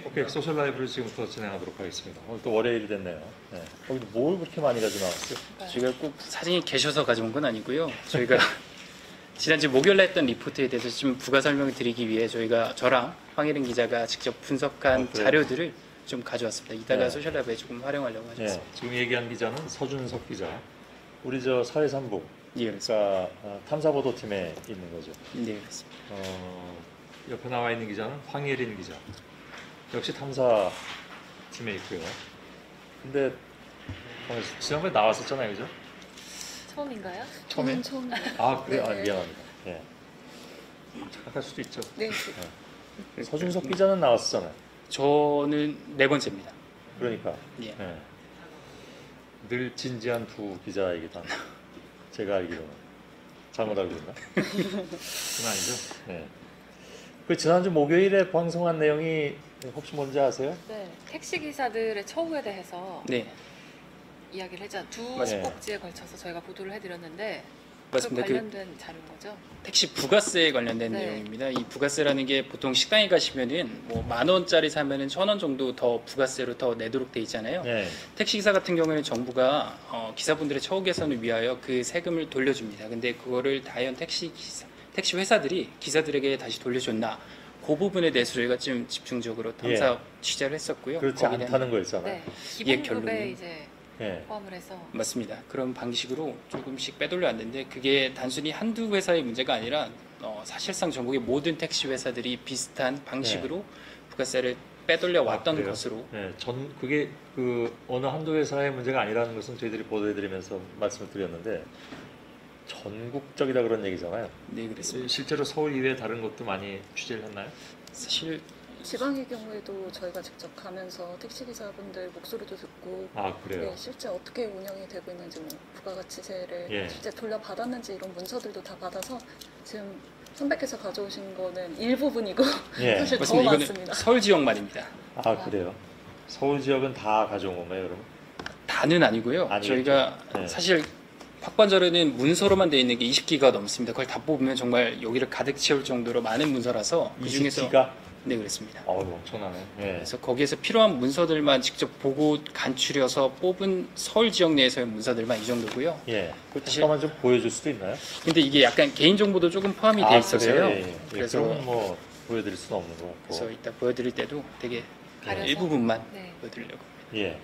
오케이, 소셜 라이브를 지금부터 진행하도록 하겠습니다. 오늘 또 월요일이 됐네요. 네. 거기 뭘 그렇게 많이 가져 나왔어요? 저희가 꼭 사진이 계셔서 가져온 건 아니고요. 저희가 지난주 목요일에 했던 리포트에 대해서 좀 부가 설명을 드리기 위해 저랑 황혜린 기자가 직접 분석한 자료들을 좀 가져왔습니다. 이따가 네. 소셜 라이브에 조금 활용하려고 하셨습니다. 네. 지금 얘기한 기자는 서준석 기자. 우리 저 사회삼부, 예, 그렇습니다. 그러니까 탐사보도팀에 있는 거죠. 네, 그렇습니다. 옆에 나와 있는 기자는 황예린 기자. 역시 탐사팀에 있고요. 근데 지난번에 나왔었잖아요, 그죠? 처음인가요? 처음에? 처음. 아, 그래? 아, 네. 미안합니다. 예. 착각할 수도 있죠. 네. 네. 서준석 기자는 나왔었잖아요. 저는 네 번째입니다. 그러니까. 예. 예. 늘 진지한 두 기자이기도 합니다. 제가 알기로는. 잘못 알고 있나? 그건 아니죠. 네. 그 지난주 목요일에 방송한 내용이 혹시 뭔지 아세요? 네. 택시 기사들의 처우에 대해서 네, 이야기를 했잖아요. 두 맞습니다. 꼭지에 걸쳐서 저희가 보도를 해드렸는데 맞습니다. 그 관련된 자료인 거죠? 택시 부가세에 관련된 네. 내용입니다. 이 부가세라는 게 보통 식당에 가시면은 뭐 10,000원짜리 사면은 1,000원 정도 더 부가세로 더 내도록 돼 있잖아요. 네. 택시기사 같은 경우에는 정부가 기사분들의 처우 개선을 위하여 그 세금을 돌려줍니다. 근데 그거를 과연 택시 회사들이 기사들에게 다시 돌려줬나? 그 부분에 대해서 저희가 좀 집중적으로 탐사 취재를 했었고요. 그렇지 거기에 대한- 않다는 거였잖아요. 네. 예, 기본급에 결론은. 이제 예. 포함을 해서 맞습니다. 그런 방식으로 조금씩 빼돌려 왔는데 그게 단순히 한두 회사의 문제가 아니라 사실상 전국의 모든 택시 회사들이 비슷한 방식으로 부가세를 빼돌려 왔던 그래요? 것으로. 네, 그게 그 어느 한두 회사의 문제가 아니라는 것은 저희들이 보도해드리면서 말씀을 드렸는데 전국적이다 그런 얘기잖아요. 네, 그랬습니다. 실제로 서울 이외에 다른 곳도 많이 취재를 했나요? 사실 지방의 경우에도 저희가 직접 가면서 택시기사분들 목소리도 듣고 아, 그래요? 네, 실제 어떻게 운영이 되고 있는지 뭐 부가가치세를 예. 실제 돌려받았는지 이런 문서들도 다 받아서 지금 선배께서 가져오신 거는 일부분이고 예. 사실 더 맞습니다. 이거는 많습니다. 서울 지역만입니다. 아, 그래요? 서울 지역은 다 가져온 건가요, 그러면? 다는 아니고요. 아니겠죠. 저희가 네. 사실 확보한 자료는 문서로만 되어 있는 게 20기가 넘습니다. 그걸 다 뽑으면 정말 여기를 가득 채울 정도로 많은 문서라서 그 중에서 20기가? 네, 그렇습니다. 엄청나네. 예. 그래서 거기에서 필요한 문서들만 직접 보고 간추려서 뽑은 서울 지역 내에서의 문서들만 이 정도고요. 예. 그 사실- 잠깐만 좀 보여줄 수도 있나요? 근데 이게 약간 개인 정보도 조금 포함이 돼 있어서요. 그래요? 예, 예. 그래서 그러면 뭐 보여드릴 수는 없는 것 같고. 그래서 이따 보여드릴 때도 되게 가려서? 일부분만 네. 보여드리려고. 예.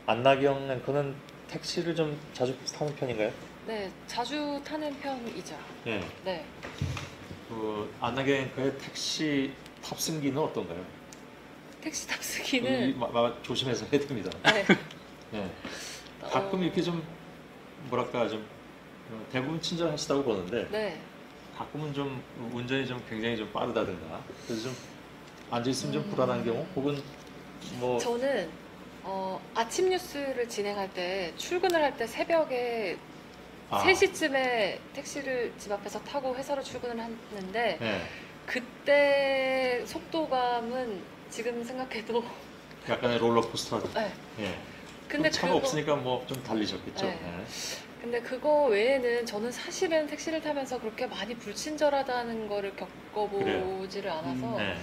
안나경 앵커는 택시를 좀 자주 타는 편인가요? 네. 자주 타는 편이죠. 예. 네. 그 안나경 앵커의 택시 탑승기는 어떤가요? 택시 탑승기는 조심해서 해야 됩니다. 네. 예. 가끔 이렇게 좀 뭐랄까 좀 대부분 친절하시다고 보는데 네. 가끔은 좀 운전이 좀 굉장히 좀 빠르다든가 그래서 좀 앉아 있으면 좀 불안한 경우 혹은 뭐 저는 아침 뉴스를 진행할 때 출근을 할 때 새벽에 아, 3시쯤에 택시를 집 앞에서 타고 회사로 출근을 했는데 예. 그때 속도감은 지금 생각해도 약간의 롤러코스터. 네. 예. 근데 차가 없으니까 뭐 좀 달리셨겠죠. 네. 예. 근데 그거 외에는 저는 사실은 택시를 타면서 그렇게 많이 불친절하다는 거를 겪어보지를 않아서 네.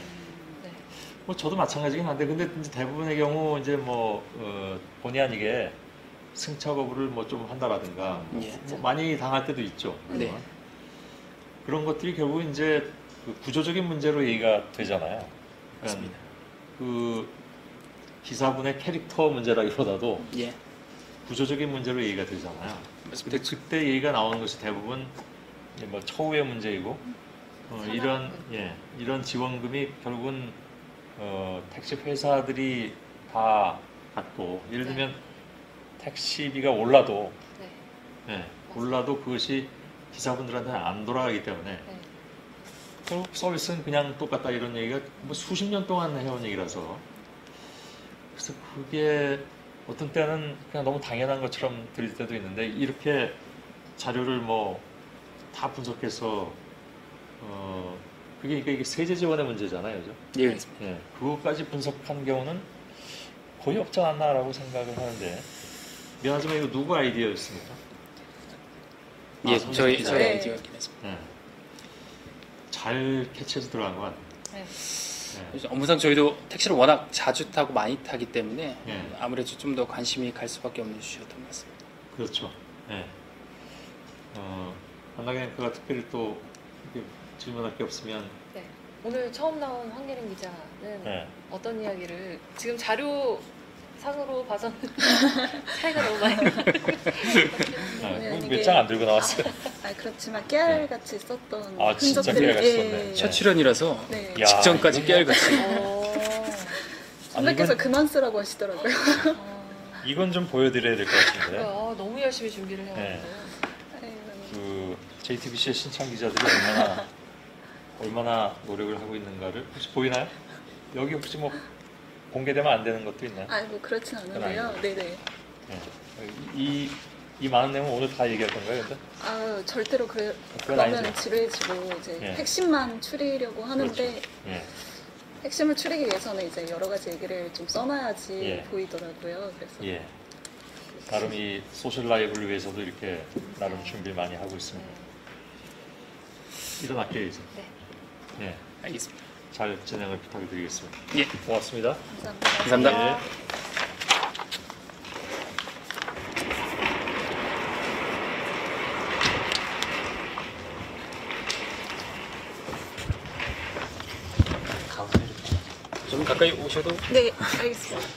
네. 뭐 저도 마찬가지긴 한데 근데 이제 대부분의 경우 이제 뭐 본의 아니게 승차 거부를 뭐 좀 한다라든가 예. 뭐 많이 당할 때도 있죠. 네. 그런 것들이 결국 이제 그 구조적인 문제로 얘기가 되잖아요. 그러니까 맞습니다. 그 기사분의 캐릭터 문제라기보다도 예. 구조적인 문제로 얘기가 되잖아요. 근데 맞습니다. 그때 얘기가 나오는 것이 대부분 이제 뭐 처우의 문제이고 이런 지원금이 결국은 택시 회사들이 다 갖고 예를 네. 들면 택시비가 올라도 네. 예, 올라도 그것이 기사분들한테는 안 돌아가기 때문에 네. 결국 서비스는 그냥 똑같다 이런 얘기가 뭐 수십 년 동안 해온 얘기라서 그래서 그게 어떤 때는 그냥 너무 당연한 것처럼 들릴 때도 있는데 이렇게 자료를 뭐 다 분석해서 그게 이게 세제 지원의 문제잖아요, 그죠? 예, 그렇습니다. 예, 그거까지 분석한 경우는 거의 없지 않나라고 생각을 하는데 미안하지만 이거 누구 아이디어였습니까? 예, 손 저희 기자. 네. 아이디어긴 했습니다. 예. 잘 캐치해서 들어간 것 같아요. 네. 그래서 업무상 저희도 택시를 워낙 자주 타고 많이 타기 때문에 예. 아무래도 좀 더 관심이 갈 수밖에 없는 이슈였던 것 같습니다. 그렇죠. 예. 안나경크가 특별히 또 이렇게 질문할 게 없으면 네. 오늘 처음 나온 황예린 기자는 예. 어떤 이야기를 지금 자료 상으로 봐서는 차이가 너무 많이 나요. 네, 이게- 몇 장 안 들고 나왔어요. 그렇지만 깨알같이 썼던 아, 진짜 흔적들을 깨알같이 썼네. 첫 출연이라서 네. 야, 직전까지 이거- 깨알같이. 선배께서 아니, 이건- 그만 쓰라고 하시더라고요. 이건 좀 보여드려야 될 것 같은데. 너무 열심히 준비를 해가지고. 네. 아이고. 그 JTBC의 신창 기자들이 얼마나 노력을 하고 있는가를 혹시 보이나요? 여기 혹시 뭐 공개되면 안 되는 것도 있나요? 아이고 그렇진 않은데요. 아니고. 네네. 이 많은 내용 오늘 다 얘기할 건가요, 근데? 아 절대로 그건 그러면 아니죠. 지루해지고 이제 예. 핵심만 추리려고 하는데 그렇죠. 예. 핵심을 추리기 위해서는 이제 여러 가지 얘기를 좀 써놔야지 예. 보이더라고요. 그래서 예. 나름 이 소셜 라이브를 위해서도 이렇게 나름 준비를 많이 하고 있습니다. 일어날게요, 이제. 네. 예. 알겠습니다. 잘 진행을 부탁드리겠습니다. 예, 고맙습니다. 감사합니다. 감사합니다. 예. 좀 가까이 오셔도. 네, 알겠습니다.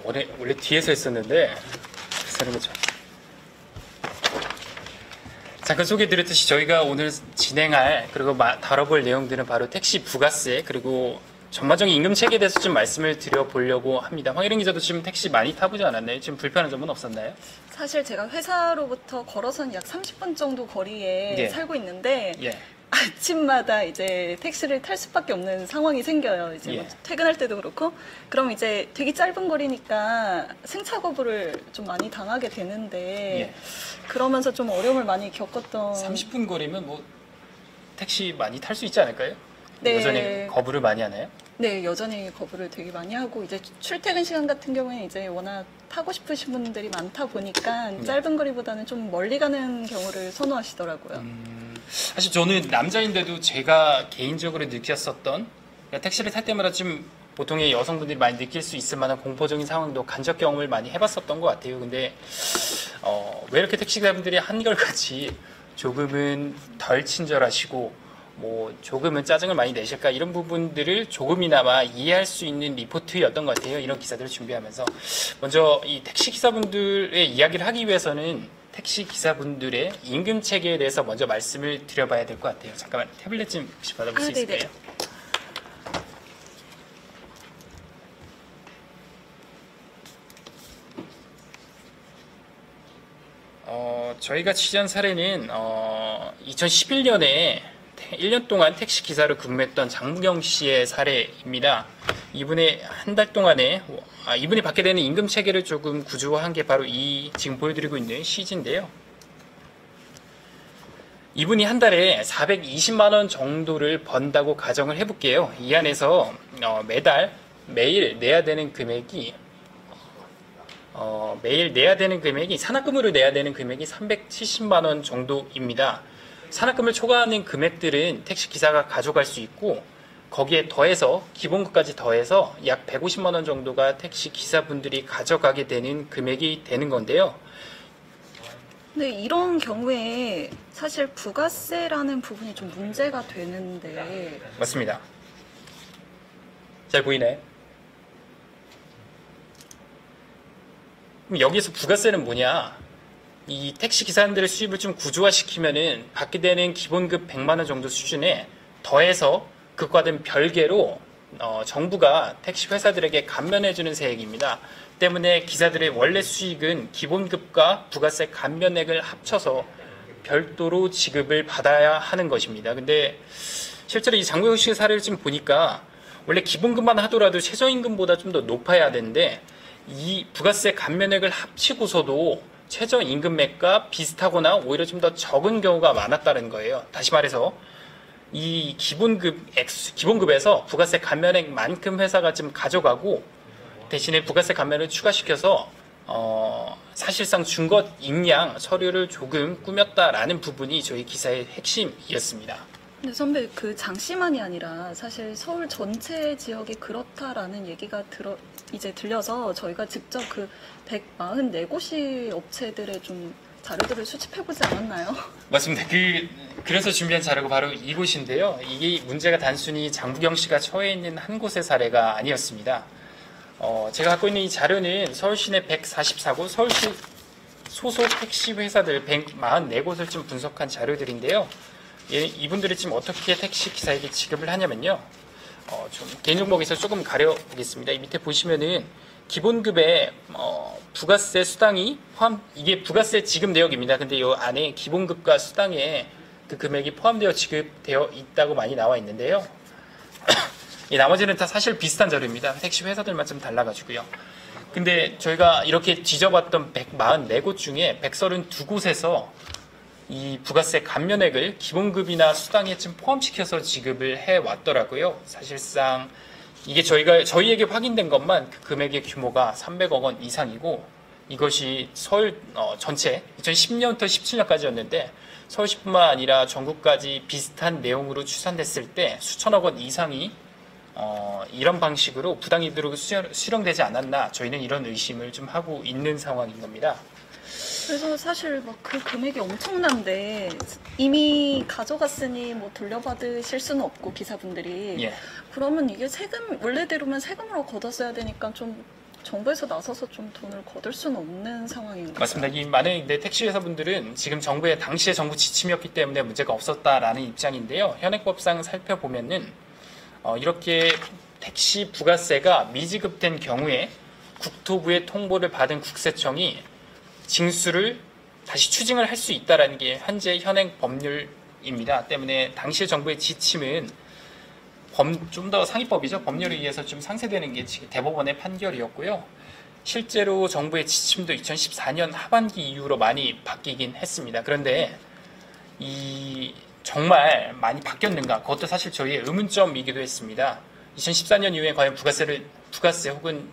원래 뒤에서 했었는데 쓰는 거죠. 잠깐 소개드렸듯이 저희가 오늘 진행할 그리고 다뤄볼 내용들은 바로 택시 부가세 그리고 전반적인 임금 체계에 대해서 좀 말씀을 드려보려고 합니다. 황혜린 기자도 지금 택시 많이 타보지 않았나요? 지금 불편한 점은 없었나요? 사실 제가 회사로부터 걸어서는 약 30분 정도 거리에 예. 살고 있는데 예. 아침마다 이제 택시를 탈 수밖에 없는 상황이 생겨요. 이제 뭐 예. 퇴근할 때도 그렇고. 그럼 이제 되게 짧은 거리니까 승차 거부를 좀 많이 당하게 되는데 예. 그러면서 좀 어려움을 많이 겪었던. 30분 거리면 뭐 택시 많이 탈 수 있지 않을까요? 네. 여전히 거부를 많이 하나요? 네, 여전히 거부를 되게 많이 하고 이제 출퇴근 시간 같은 경우에는 이제 워낙 타고 싶으신 분들이 많다 보니까 네. 짧은 거리보다는 좀 멀리 가는 경우를 선호하시더라고요. 사실 저는 남자인데도 제가 개인적으로 느꼈었던 그러니까 택시를 탈 때마다 좀 보통의 여성분들이 많이 느낄 수 있을 만한 공포적인 상황도 간접 경험을 많이 해봤었던 것 같아요. 근데 왜 이렇게 택시기사분들이 한결같이 조금은 덜 친절하시고 뭐 조금은 짜증을 많이 내실까 이런 부분들을 조금이나마 이해할 수 있는 리포트였던 것 같아요. 이런 기사들을 준비하면서 먼저 이 택시 기사분들의 이야기를 하기 위해서는 택시 기사분들의 임금 체계에 대해서 먼저 말씀을 드려봐야 될 것 같아요. 잠깐만 태블릿 좀 혹시 받아볼 수 네네. 있을까요? 저희가 취재한 사례는 2011년에 1년 동안 택시 기사로 근무했던 장무경 씨의 사례입니다. 이분의 한 달 동안에 이분이 받게 되는 임금 체계를 조금 구조화한 게 바로 이 지금 보여드리고 있는 시지인데요. 이분이 한 달에 420만 원 정도를 번다고 가정을 해볼게요. 이 안에서 매일 내야 되는 금액이 산학금으로 내야 되는 금액이 370만 원 정도입니다. 산학금을 초과하는 금액들은 택시 기사가 가져갈 수 있고 거기에 더해서 기본급까지 더해서 약 150만 원 정도가 택시 기사분들이 가져가게 되는 금액이 되는 건데요. 근데 이런 경우에 사실 부가세라는 부분이 좀 문제가 되는데 맞습니다. 잘 보이나요? 그럼 여기서 부가세는 뭐냐? 이 택시 기사님들의 수입을 좀 구조화시키면은 받게 되는 기본급 100만 원 정도 수준에 더해서 그것과 는 별개로 정부가 택시 회사들에게 감면해주는 세액입니다. 때문에 기사들의 원래 수익은 기본급과 부가세 감면액을 합쳐서 별도로 지급을 받아야 하는 것입니다. 근데 실제로 이 장무경 씨의 사례를 좀 보니까 원래 기본급만 하더라도 최저임금보다 좀 더 높아야 되는데 이 부가세 감면액을 합치고서도 최저임금액과 비슷하거나 오히려 좀 더 적은 경우가 많았다는 거예요. 다시 말해서 이 기본급에서 부가세 감면액만큼 회사가 좀 가져가고 대신에 부가세 감면을 추가시켜서 사실상 준 것 임량 서류를 조금 꾸몄다라는 부분이 저희 기사의 핵심이었습니다. 근데 선배 그 장씨만이 아니라 사실 서울 전체 지역이 그렇다라는 얘기가 이제 들려서 저희가 직접 그 144곳이 업체들의 좀 자료들을 수집해보지 않았나요? 맞습니다. 그래서 준비한 자료가 바로 이곳인데요. 이게 문제가 단순히 장부경 씨가 처해 있는 한 곳의 사례가 아니었습니다. 제가 갖고 있는 이 자료는 서울시 내 144곳, 서울시 소속 택시 회사들 144곳을 좀 분석한 자료들인데요. 이분들이 지금 어떻게 택시 기사에게 지급을 하냐면요. 좀 개인정보에서 조금 가려보겠습니다. 이 밑에 보시면은 기본급에 부가세 수당이 이게 부가세 지급 내역입니다. 근데 이 안에 기본급과 수당에 그 금액이 포함되어 지급되어 있다고 많이 나와 있는데요. 이 나머지는 다 사실 비슷한 자료입니다. 택시 회사들만 좀 달라가지고요. 근데 저희가 이렇게 뒤져봤던 144곳 중에 132곳에서 이 부가세 감면액을 기본급이나 수당에 좀 포함시켜서 지급을 해왔더라고요. 사실상 이게 저희에게 확인된 것만 그 금액의 규모가 300억 원 이상이고, 이것이 서울 전체 2010년부터 17년까지였는데 서울시뿐만 아니라 전국까지 비슷한 내용으로 추산됐을 때 수천억 원 이상이 이런 방식으로 부당이득으로 수령되지 않았나, 저희는 이런 의심을 좀 하고 있는 상황인 겁니다. 그래서 사실 막 그 금액이 엄청난데 이미 가져갔으니 뭐 돌려받으실 수는 없고 기사분들이 예. 그러면 이게 세금 원래대로면 세금으로 걷었어야 되니까 좀 정부에서 나서서 좀 돈을 거둘 수는 없는 상황인 거죠. 맞습니다. 이 많은 택시 회사분들은 지금 당시의 정부 지침이었기 때문에 문제가 없었다라는 입장인데요. 현행법상 살펴보면은 이렇게 택시 부가세가 미지급된 경우에 국토부의 통보를 받은 국세청이 징수를 다시 추징을 할 수 있다라는 게 현재 현행 법률입니다. 때문에 당시의 정부의 지침은 좀 더 상위법이죠. 법률에 의해서 좀 상쇄되는 게 대법원의 판결이었고요. 실제로 정부의 지침도 2014년 하반기 이후로 많이 바뀌긴 했습니다. 그런데 정말 많이 바뀌었는가? 그것도 사실 저희의 의문점이기도 했습니다. 2014년 이후에 과연 부가세 혹은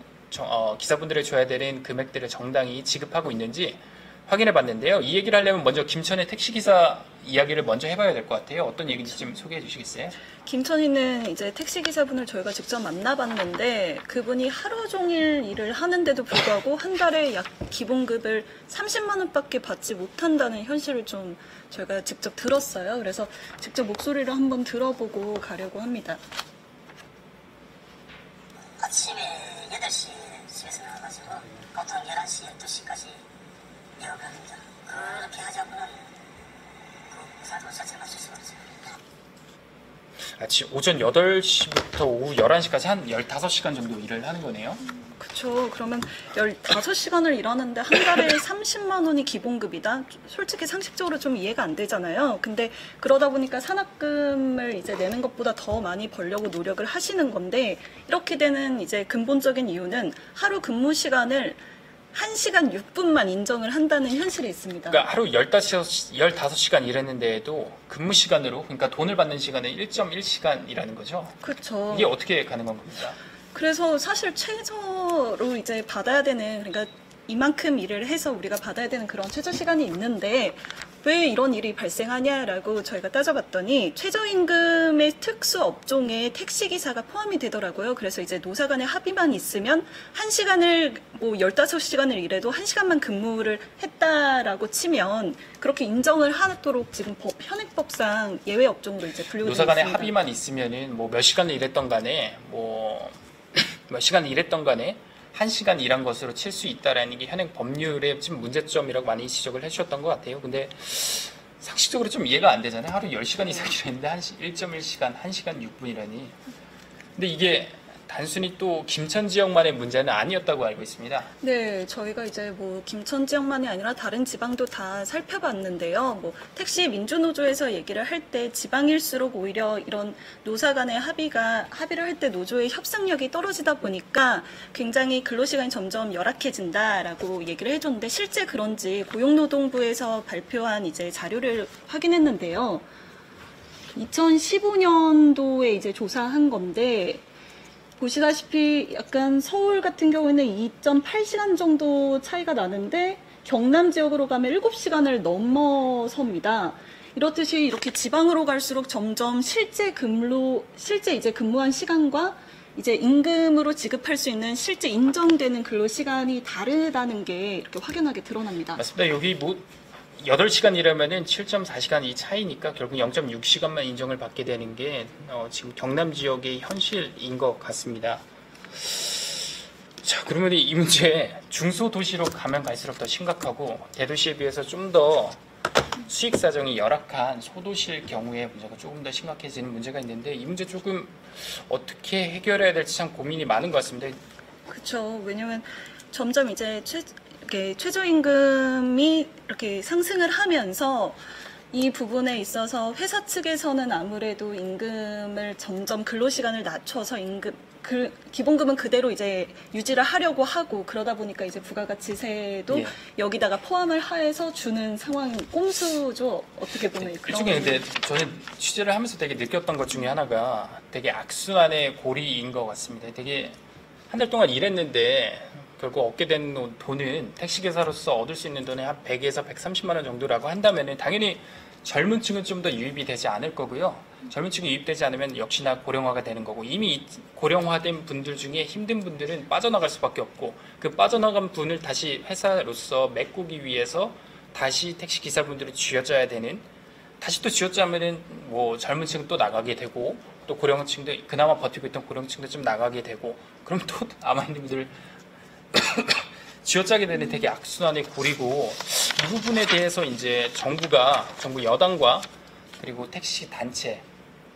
기사분들에 줘야 되는 금액들을 정당히 지급하고 있는지 확인해 봤는데요. 이 얘기를 하려면 먼저 김천의 택시기사 이야기를 먼저 해봐야 될 것 같아요. 어떤 얘기인지 좀 소개해 주시겠어요? 김천이는 이제 택시기사분을 저희가 직접 만나봤는데 그분이 하루 종일 일을 하는데도 불구하고 한 달에 약 기본급을 30만 원밖에 받지 못한다는 현실을 좀 저희가 직접 들었어요. 그래서 직접 목소리를 한번 들어보고 가려고 합니다. 아침에 8시 집에서 나와가지고 보통 11시, 12시까지 일하고 합니다. 그렇게 하자고는 그 사람 자체가 쓸 수가 없어요. 오전 8시부터 오후 11시까지 한 15시간 정도 일을 하는 거네요. 그렇죠. 그러면 15시간을 일하는데 한 달에 30만 원이 기본급이다? 솔직히 상식적으로 좀 이해가 안 되잖아요. 근데 그러다 보니까 산학금을 이제 내는 것보다 더 많이 벌려고 노력을 하시는 건데 이렇게 되는 이제 근본적인 이유는 하루 근무 시간을 1시간 6분만 인정을 한다는 현실이 있습니다. 그러니까 하루 15시간 일했는데도 근무 시간으로, 그러니까 돈을 받는 시간은 1.1시간이라는 거죠. 그렇죠. 이게 어떻게 가능한 겁니까? 그래서 사실 최저로 이제 받아야 되는, 그러니까 이만큼 일을 해서 우리가 받아야 되는 그런 최저 시간이 있는데 왜 이런 일이 발생하냐라고 저희가 따져봤더니 최저임금의 특수 업종에 택시기사가 포함이 되더라고요. 그래서 이제 노사 간의 합의만 있으면 1시간을 15시간을 일해도 1시간만 근무를 했다라고 치면 그렇게 인정을 하도록 지금 현행법상 예외 업종으로 이제 분류가 되어 노사 있습니다. 간의 합의만 있으면은 몇 시간을 일했던 간에 몇 시간을 일했던 간에 1시간 일한 것으로 칠 수 있다라는 게 현행 법률의 지금 문제점이라고 많이 지적을 해주셨던 것 같아요. 근데 상식적으로 좀 이해가 안 되잖아요. 하루 10시간 이상 일했는데 1.1시간, 1시간 6분이라니. 근데 이게 단순히 또 김천 지역만의 문제는 아니었다고 알고 있습니다. 네, 저희가 이제 뭐 김천 지역만이 아니라 다른 지방도 다 살펴봤는데요. 뭐 택시 민주노조에서 얘기를 할 때 지방일수록 오히려 이런 노사 간의 합의를 할 때 노조의 협상력이 떨어지다 보니까 굉장히 근로시간이 점점 열악해진다라고 얘기를 해줬는데 실제 그런지 고용노동부에서 발표한 이제 자료를 확인했는데요. 2015년도에 이제 조사한 건데 보시다시피 약간 서울 같은 경우에는 2.8시간 정도 차이가 나는데 경남 지역으로 가면 7시간을 넘어섭니다. 이렇듯이 이렇게 지방으로 갈수록 점점 실제 이제 근무한 시간과 이제 임금으로 지급할 수 있는 실제 인정되는 근로 시간이 다르다는 게 이렇게 확연하게 드러납니다. 맞습니다. 여기 뭐 8시간 일하면은 7.4시간 이 차이니까 결국 0.6시간만 인정을 받게 되는 게 지금 경남 지역의 현실인 것 같습니다. 자, 그러면 이 문제 중소도시로 가면 갈수록 더 심각하고 대도시에 비해서 좀 더 수익 사정이 열악한 소도시일 경우에 문제가 조금 더 심각해지는 문제가 있는데 이 문제 조금 어떻게 해결해야 될지 참 고민이 많은 것 같습니다. 그렇죠. 왜냐면 점점 이제 이렇게 최저임금이 이렇게 상승을 하면서 이 부분에 있어서 회사 측에서는 아무래도 임금을 점점 근로시간을 낮춰서 기본급은 그대로 이제 유지를 하려고 하고 그러다 보니까 이제 부가가치세도 예. 여기다가 포함을 해서 주는 상황 꼼수죠. 어떻게 보면 그런. 일종의 근데 저는 취재를 하면서 되게 느꼈던 것 중에 하나가 되게 악순환의 고리인 것 같습니다. 되게 한 달 동안 일했는데 결국 얻게 된 돈은 택시기사로서 얻을 수 있는 돈이 한 100에서 130만 원 정도라고 한다면 당연히 젊은 층은 좀 더 유입이 되지 않을 거고요. 젊은 층이 유입되지 않으면 역시나 고령화가 되는 거고 이미 고령화된 분들 중에 힘든 분들은 빠져나갈 수밖에 없고 그 빠져나간 분을 다시 회사로서 메꾸기 위해서 다시 택시기사분들이 쥐어짜야 되는 다시 또 쥐어짜면은 뭐 젊은 층은 또 나가게 되고 또 고령층도 그나마 버티고 있던 고령층도 좀 나가게 되고 그럼 또 남아있는 분들 쥐어짜게 되는 되게 악순환의 고리고 이 부분에 대해서 이제 정부 여당과 그리고 택시 단체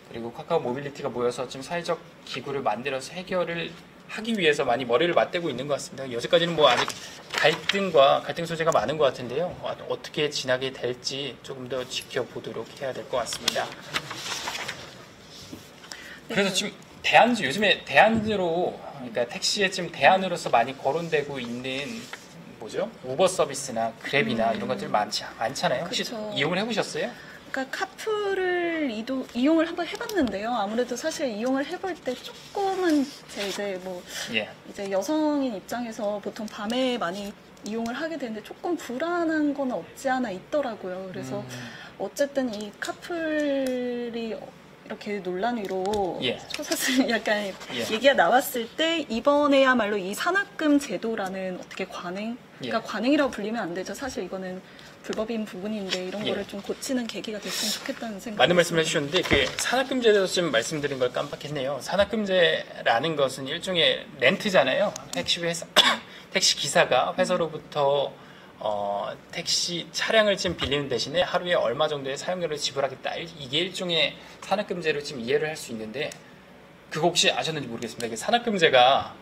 그리고 카카오 모빌리티가 모여서 지금 사회적 기구를 만들어서 해결을 하기 위해서 많이 머리를 맞대고 있는 것 같습니다. 여태까지는 뭐 아직 갈등 소재가 많은 것 같은데요. 어떻게 지나게 될지 조금 더 지켜보도록 해야 될 것 같습니다. 그래서 지금 요즘에 대안으로 그러니까 택시에 지금 대안으로서 많이 거론되고 있는 뭐죠? 우버 서비스나 그랩이나 이런 것들 많잖아요. 혹시 그쵸. 이용을 해보셨어요? 그러니까 카풀을 이용을 한번 해봤는데요. 아무래도 사실 이용을 해볼 때 조금은 예. 이제 여성인 입장에서 보통 밤에 많이 이용을 하게 되는데 조금 불안한 건 없지 않아 있더라고요. 그래서 어쨌든 이 카풀이 이렇게 논란 위로 예. 초사슬 약간 예. 얘기가 나왔을 때 이번에야말로 이 산학금 제도라는 어떻게 그러니까 관행이라고 불리면 안 되죠. 사실 이거는 불법인 부분인데 이런 예. 거를 좀 고치는 계기가 됐으면 좋겠다는 생각. 맞는 말씀을 해주셨는데 그 산학금제에 대해서 좀 말씀드린 걸 깜빡했네요. 산학금제라는 것은 일종의 렌트잖아요. 택시 기사가 회사로부터 택시 차량을 지금 빌리는 대신에 하루에 얼마 정도의 사용료를 지불하겠다. 이게 일종의 산학금제로 지금 이해를 할 수 있는데 그거 혹시 아셨는지 모르겠습니다. 산학금제가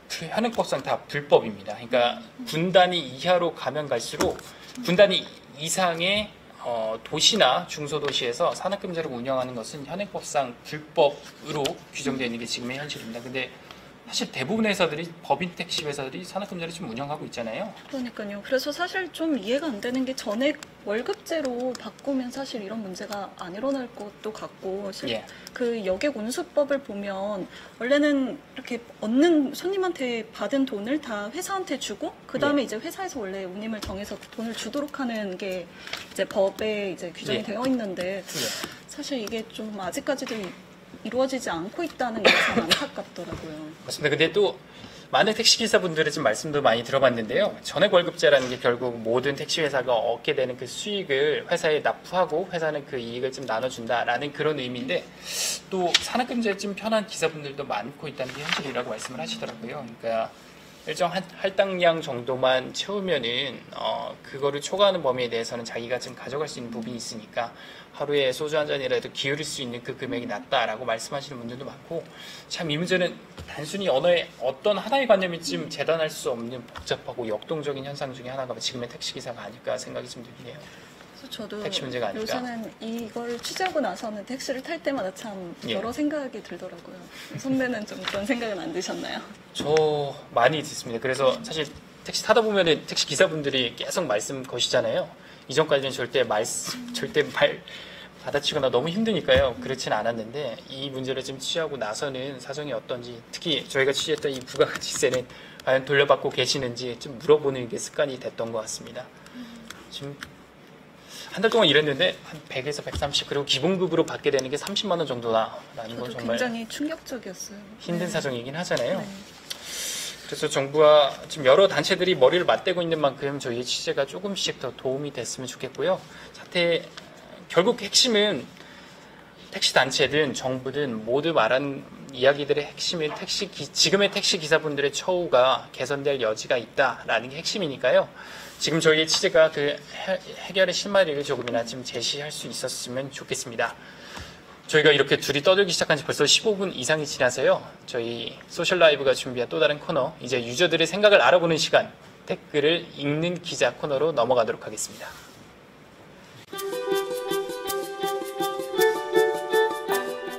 현행법상 다 불법입니다. 그러니까 분단위 이하로 가면 갈수록 분단위 이상의 도시나 중소도시에서 산학금제를 운영하는 것은 현행법상 불법으로 규정되어 있는 게 지금의 현실입니다. 근데 사실 대부분의 회사들이 법인 택시 회사들이 산학금제를 좀 운영하고 있잖아요. 그러니까요. 그래서 사실 좀 이해가 안 되는 게 전액 월급제로 바꾸면 사실 이런 문제가 안 일어날 것도 같고 예. 그 여객 운수법을 보면 원래는 이렇게 손님한테 받은 돈을 다 회사한테 주고 그 다음에 예. 이제 회사에서 원래 운임을 정해서 돈을 주도록 하는 게 이제 법에 이제 규정이 예. 되어 있는데 예. 사실 이게 좀 아직까지도 이루어지지 않고 있다는 게 참 안타깝더라고요. 맞습니다. 근데 또 많은 택시기사분들의 지금 말씀도 많이 들어봤는데요. 전액월급제라는 게 결국 모든 택시회사가 얻게 되는 그 수익을 회사에 납부하고 회사는 그 이익을 좀 나눠준다라는 그런 의미인데 또 산학금제에 좀 편한 기사분들도 많고 있다는 게 현실이라고 말씀을 하시더라고요. 그러니까 일정 할당량 정도만 채우면은 그거를 초과하는 범위에 대해서는 자기가 좀 가져갈 수 있는 부분이 있으니까 하루에 소주 한 잔이라도 기울일 수 있는 그 금액이 낮다라고 말씀하시는 분들도 많고 참 이 문제는 단순히 언어의 어떤 하나의 관념이 좀 재단할 수 없는 복잡하고 역동적인 현상 중에 하나가 지금의 택시기사가 아닐까 생각이 좀 들리네요. 그래서 저도 택시 문제가 아닐까. 요새는 이걸 취재하고 나서는 택시를 탈 때마다 참 예. 여러 생각이 들더라고요. 선배는 좀 그런 생각은 안 드셨나요? 저 많이 듣습니다. 그래서 사실 택시 타다 보면은 택시 기사분들이 계속 말씀 거시잖아요. 이전까지는 절대 말 받아치거나 너무 힘드니까요. 그렇진 않았는데 이 문제를 좀 취하고 나서는 사정이 어떤지 특히 저희가 취재했던 이 부가가치세는 과연 돌려받고 계시는지 좀 물어보는 게 습관이 됐던 것 같습니다. 지금 한 달 동안 일했는데 한 100에서 130 그리고 기본급으로 받게 되는 게 30만 원 정도다라는 건 저도 정말 굉장히 충격적이었어요. 힘든 네. 사정이긴 하잖아요. 네. 그래서 정부와 지금 여러 단체들이 머리를 맞대고 있는 만큼 저희의 취재가 조금씩 더 도움이 됐으면 좋겠고요. 사태 결국 핵심은 택시 단체든 정부든 모두 말한 이야기들의 핵심은 지금의 택시 기사분들의 처우가 개선될 여지가 있다라는 게 핵심이니까요. 지금 저희의 취재가 그 해결의 실마리를 조금이나 좀 제시할 수 있었으면 좋겠습니다. 저희가 이렇게 둘이 떠들기 시작한 지 벌써 15분 이상이 지나서요. 저희 소셜 라이브가 준비한 또 다른 코너, 이제 유저들의 생각을 알아보는 시간, 댓글을 읽는 기자 코너로 넘어가도록 하겠습니다.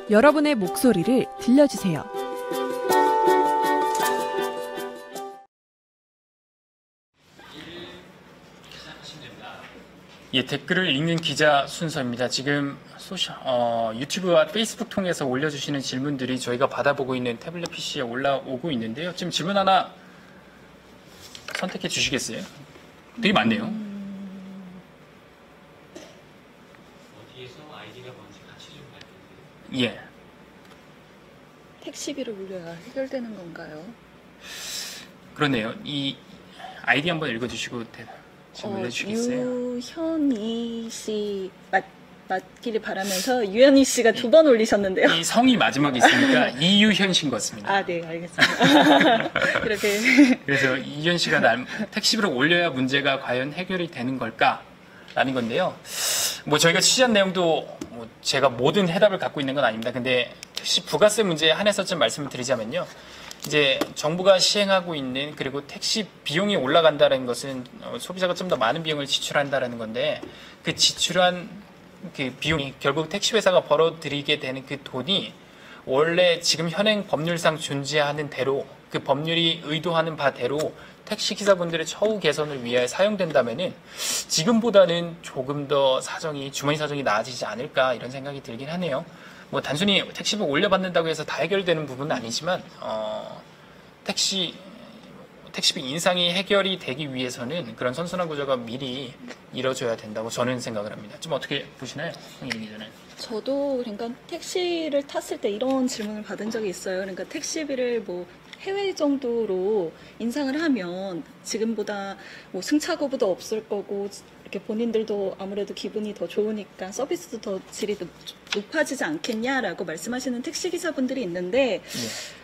여러분의 목소리를 들려주세요. 예, 댓글을 읽는 기자 순서입니다. 지금 유튜브와 페이스북 통해서 올려주시는 질문들이 저희가 받아보고 있는 태블릿 PC에 올라오고 있는데요. 지금 질문 하나 선택해 주시겠어요? 되게 많네요. 어디에서 아이디가 뭔지 같이 좀 밝혀주세요. 예. 택시비를 올려야 해결되는 건가요? 그러네요. 이 아이디 한번 읽어주시고 질문해 주시겠어요? 유현희 씨 맞기를 바라면서 유현희 씨가 2번 올리셨는데요. 이 성이 마지막에 있으니까 이유현 씨인 것 같습니다. 아, 네, 알겠습니다. 이렇게. 그래서 이현 씨가 택시비를 올려야 문제가 과연 해결이 되는 걸까라는 건데요. 뭐 저희가 취재한 내용도 뭐 제가 모든 해답을 갖고 있는 건 아닙니다. 근데 택시 부가세 문제에 한해서 좀 말씀을 드리자면요. 이제 정부가 시행하고 있는 그리고 택시 비용이 올라간다는 것은 소비자가 좀 더 많은 비용을 지출한다라는 건데 그 지출한 그 비용이 결국 택시 회사가 벌어들이게 되는 그 돈이 원래 지금 현행 법률상 존재하는 대로 그 법률이 의도하는 바대로 택시 기사분들의 처우 개선을 위해 사용된다면은 지금보다는 조금 더 주머니 사정이 나아지지 않을까 이런 생각이 들긴 하네요. 뭐 단순히 택시비 올려받는다고 해서 다 해결되는 부분은 아니지만 택시비 인상이 해결이 되기 위해서는 그런 선순환 구조가 미리 이뤄져야 된다고 저는 생각을 합니다. 좀 어떻게 보시나요, 홍일희 기자는? 저도 그러니까 택시를 탔을 때 이런 질문을 받은 적이 있어요. 그러니까 택시비를 뭐 해외 정도로 인상을 하면 지금보다 뭐 승차 거부도 없을 거고 이렇게 본인들도 아무래도 기분이 더 좋으니까 서비스도 더 질이 높아지지 않겠냐라고 말씀하시는 택시 기사분들이 있는데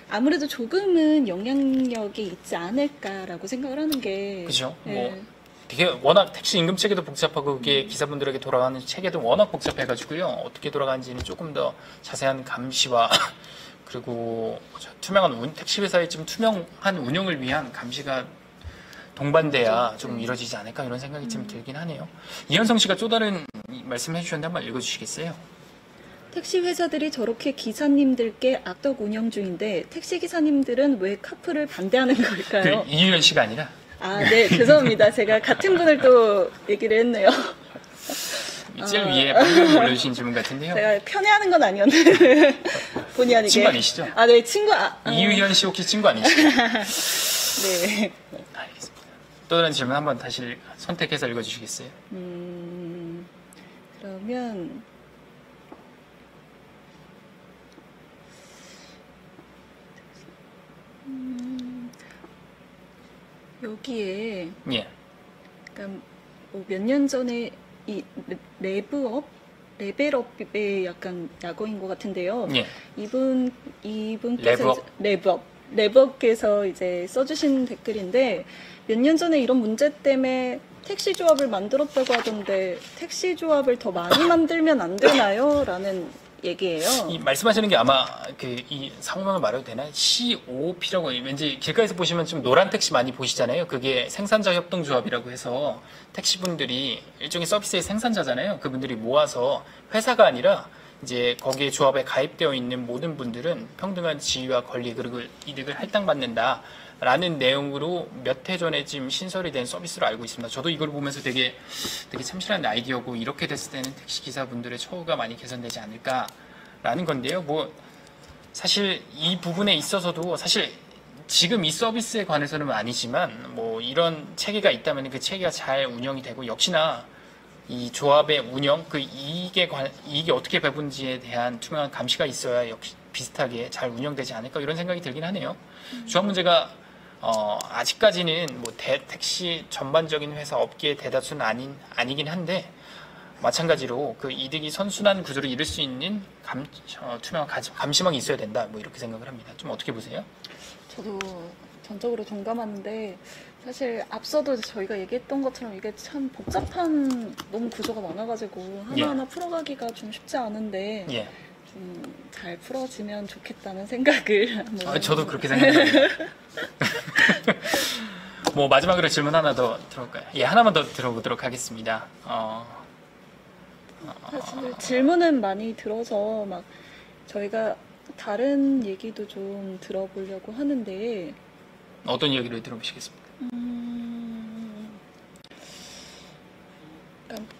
아무래도 조금은 영향력이 있지 않을까라고 생각을 하는 게 그죠? 네. 뭐 되게 워낙 택시 임금 체계도 복잡하고 그게 기사분들에게 돌아가는 체계도 워낙 복잡해가지고요. 어떻게 돌아가는지는 조금 더 자세한 감시와 그리고 투명한 택시 회사의 좀 투명한 운영을 위한 감시가 동반돼야 좀 이루어지지 않을까 이런 생각이 좀 들긴 하네요. 이현성 씨가 또 다른 말씀해 주셨는데 한번 읽어주시겠어요? 택시 회사들이 저렇게 기사님들께 악덕 운영 중인데 택시 기사님들은 왜 카풀을 반대하는 걸까요? 그 이유현 씨가 아니라 아, 네, 죄송합니다. 제가 같은 분을 또 얘기를 했네요. 제일 위에 방금 올려주신 질문 같은데요. 제가 편애하는 건 아니었는데 본의 아니게. 친구 아니시죠? 아, 네, 친구. 이유현 씨 혹시 친구 아니시죠? 네. 알겠습니다. 또 다른 질문 한번 다시 선택해서 읽어주시겠어요? 그러면 여기에 예. 그러니까 뭐 몇 년 전에 이 레벨업의 약간 약어인 것 같은데요. 예. 이분께서 레벨업께서 이제 써주신 댓글인데 몇 년 전에 이런 문제 때문에 택시 조합을 만들었다고 하던데 택시 조합을 더 많이 만들면 안 되나요? 라는 얘기예요. 이 말씀하시는 게 아마 이 상호명을 말해도 되나? COOP라고 왠지 길가에서 보시면 좀 노란 택시 많이 보시잖아요. 그게 생산자 협동조합이라고 해서 택시분들이 일종의 서비스의 생산자잖아요. 그분들이 모아서 회사가 아니라 이제 거기에 조합에 가입되어 있는 모든 분들은 평등한 지위와 권리 그리고 이득을 할당받는다라는 내용으로 몇 해 전에 지금 신설이 된 서비스로 알고 있습니다. 저도 이걸 보면서 되게 참신한 아이디어고 이렇게 됐을 때는 택시 기사분들의 처우가 많이 개선되지 않을까라는 건데요. 뭐 사실 이 부분에 있어서도 사실 지금 이 서비스에 관해서는 아니지만 뭐 이런 체계가 있다면 그 체계가 잘 운영이 되고 역시나 이 조합의 운영, 그 이익이 어떻게 배분지에 대한 투명한 감시가 있어야 역시 비슷하게 잘 운영되지 않을까 이런 생각이 들긴 하네요. 조합 문제가 아직까지는 뭐 택시 전반적인 회사 업계의 대다수는 아니긴 한데 마찬가지로 그 이득이 선순환 구조를 이룰 수 있는 투명한 감시망이 있어야 된다. 뭐 이렇게 생각을 합니다. 좀 어떻게 보세요? 저도 전적으로 동감하는데 사실 앞서도 저희가 얘기했던 것처럼 이게 참 복잡한 너무 구조가 많아가지고 하나하나 풀어가기가 좀 쉽지 않은데 예. 좀 잘 풀어지면 좋겠다는 생각을 저도 그렇게 생각합니다. 뭐 마지막으로 질문 하나 더 들어볼까요? 예, 하나만 더 들어보도록 하겠습니다. 사실 질문은 많이 들어서 막 저희가 다른 얘기도 좀 들어보려고 하는데 어떤 이야기를 들어보시겠습니까? 그러니까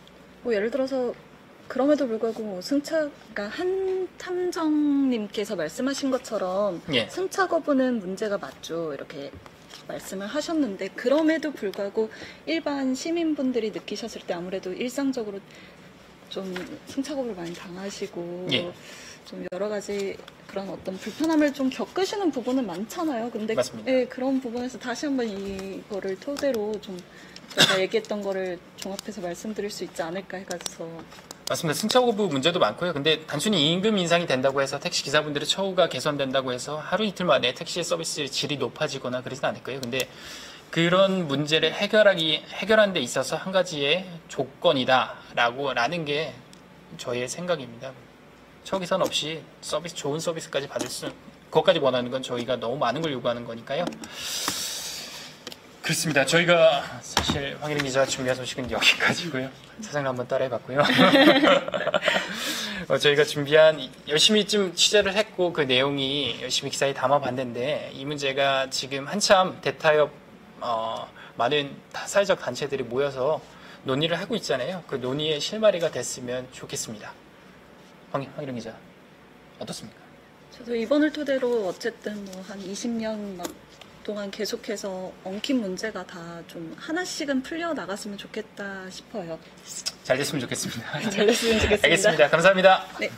뭐 예를 들어서 그럼에도 불구하고 뭐 그러니까 한탐정님께서 말씀하신 것처럼 예. 승차 거부는 문제가 맞죠 이렇게 말씀을 하셨는데 그럼에도 불구하고 일반 시민분들이 느끼셨을 때 아무래도 일상적으로 좀 승차 거부를 많이 당하시고 예. 좀 여러 가지 그런 어떤 불편함을 좀 겪으시는 부분은 많잖아요. 근데 맞습니다. 예, 그런 부분에서 다시 한번 이거를 토대로 좀 저희가 얘기했던 거를 종합해서 말씀드릴 수 있지 않을까 해가지고. 맞습니다. 승차 거부 문제도 많고요. 근데 단순히 임금 인상이 된다고 해서 택시 기사분들의 처우가 개선된다고 해서 하루 이틀 만에 택시 서비스 질이 높아지거나 그러진 않을 거예요. 근데 그런 문제를 해결하는 데 있어서 한 가지의 조건이다라는 게 저희의 생각입니다. 처우 개선 없이 좋은 서비스까지 그것까지 원하는 건 저희가 너무 많은 걸 요구하는 거니까요. 그렇습니다. 저희가 사실 황일인 기자 준비한 소식은 여기까지고요. 사장님 한번 따라해봤고요. 저희가 열심히 좀 취재를 했고 그 내용이 열심히 기사에 담아봤는데 이 문제가 지금 한참 대타협 많은 사회적 단체들이 모여서 논의를 하고 있잖아요. 그 논의의 실마리가 됐으면 좋겠습니다. 황일인 기자 어떻습니까? 저도 이번을 토대로 어쨌든 뭐 한 20년 동안 계속해서 엉킨 문제가 다 좀 하나씩은 풀려 나갔으면 좋겠다 싶어요. 잘 됐으면 좋겠습니다. 잘 됐으면 좋겠습니다. 알겠습니다. 감사합니다. 네.